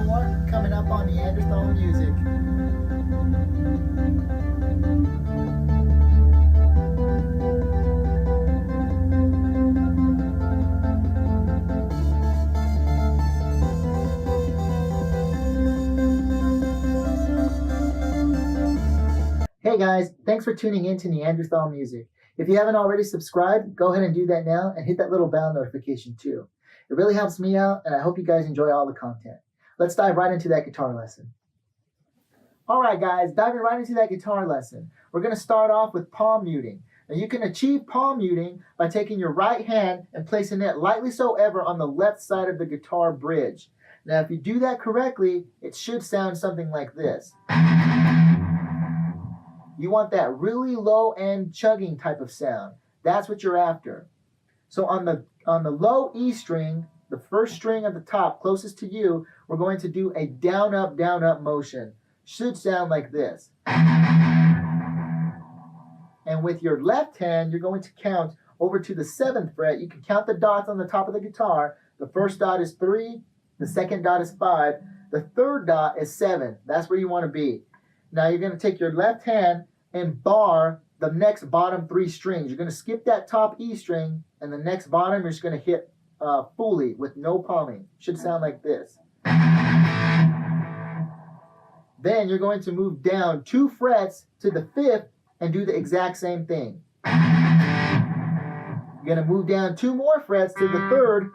more coming up on Neanderthal Music. Hey guys, thanks for tuning in to Neanderthal Music. If you haven't already subscribed, go ahead and do that now and hit that little bell notification too. It really helps me out, and I hope you guys enjoy all the content. Let's dive right into that guitar lesson. Alright guys, diving right into that guitar lesson. We're going to start off with palm muting. Now you can achieve palm muting by taking your right hand and placing it lightly so ever on the left side of the guitar bridge. Now if you do that correctly, it should sound something like this. You want that really low end chugging type of sound. That's what you're after. So on the low E string, the first string at the top closest to you, we're going to do a down up motion. Should sound like this. And with your left hand, you're going to count over to the 7th fret. You can count the dots on the top of the guitar. The first dot is 3, the second dot is 5, the third dot is 7. That's where you want to be. Now you're going to take your left hand and bar the next bottom 3 strings. You're going to skip that top E string, and the next bottom you're just going to hit fully with no palming. Should sound like this. Then you're going to move down 2 frets to the 5th and do the exact same thing. You're going to move down 2 more frets to the 3rd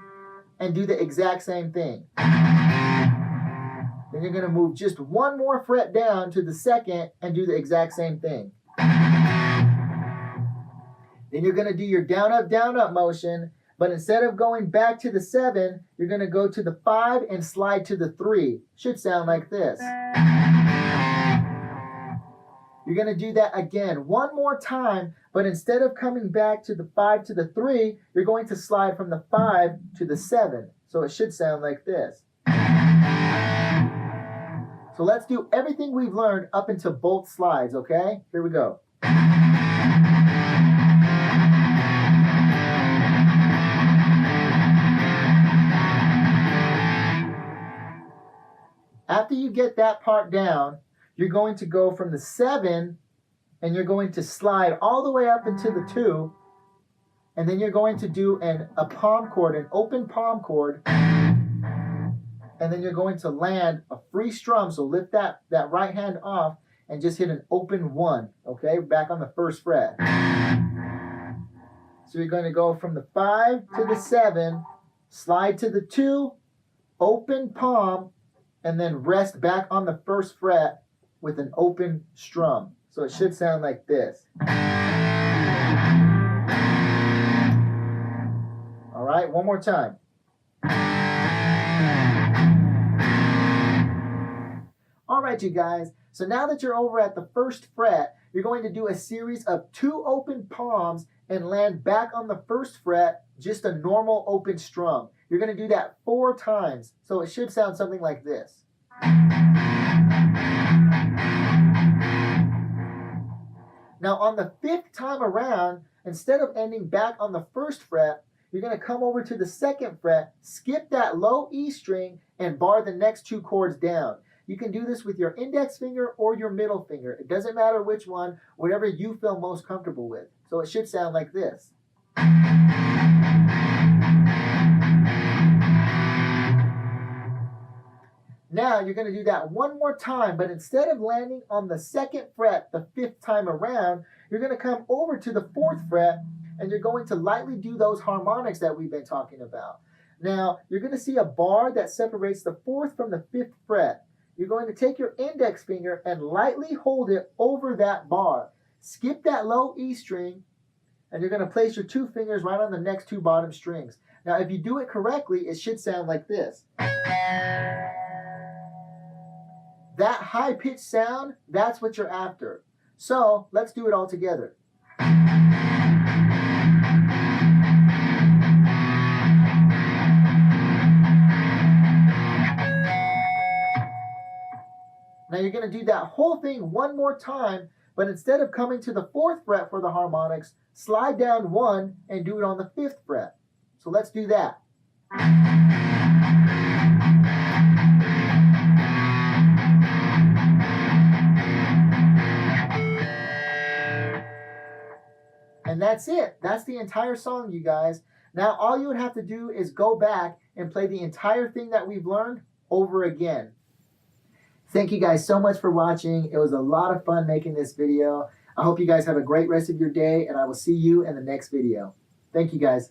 and do the exact same thing. Then you're going to move just 1 more fret down to the 2nd and do the exact same thing. Then you're going to do your down up motion, but instead of going back to the 7, you're going to go to the 5 and slide to the 3. Should sound like this. You're going to do that again 1 more time, but instead of coming back to the 5 to the 3, you're going to slide from the 5 to the 7. So it should sound like this. So let's do everything we've learned up into both slides, okay? Here we go. After you get that part down, you're going to go from the 7 and you're going to slide all the way up into the 2, and then you're going to do a palm chord, an open palm chord. And then you're going to land a free strum, so lift that right hand off and just hit an open 1, okay? Back on the 1st fret. So you're going to go from the 5 to the 7, slide to the 2, open palm, and then rest back on the 1st fret with an open strum. So it should sound like this. All right, one more time. All right, you guys, so now that you're over at the 1st fret, you're going to do a series of 2 open palms and land back on the 1st fret, just a normal open strum. You're going to do that 4 times, so it should sound something like this. Now on the 5th time around, instead of ending back on the 1st fret, you're going to come over to the 2nd fret, skip that low E string, and bar the next 2 chords down. You can do this with your index finger or your middle finger. It doesn't matter which one, whatever you feel most comfortable with. So it should sound like this. Now you're going to do that 1 more time, but instead of landing on the 2nd fret the 5th time around, you're going to come over to the 4th fret and you're going to lightly do those harmonics that we've been talking about. Now you're going to see a bar that separates the 4th from the 5th fret. You're going to take your index finger and lightly hold it over that bar. Skip that low E string, and you're going to place your 2 fingers right on the next 2 bottom strings. Now, if you do it correctly, it should sound like this. That high-pitched sound, that's what you're after. So, let's do it all together. Now you're going to do that whole thing 1 more time, but instead of coming to the 4th fret for the harmonics, slide down 1 and do it on the 5th fret. So let's do that. that's it. That's the entire song, you guys. Now all you would have to do is go back and play the entire thing that we've learned over again. Thank you guys so much for watching. It was a lot of fun making this video. I hope you guys have a great rest of your day, and I will see you in the next video. Thank you guys.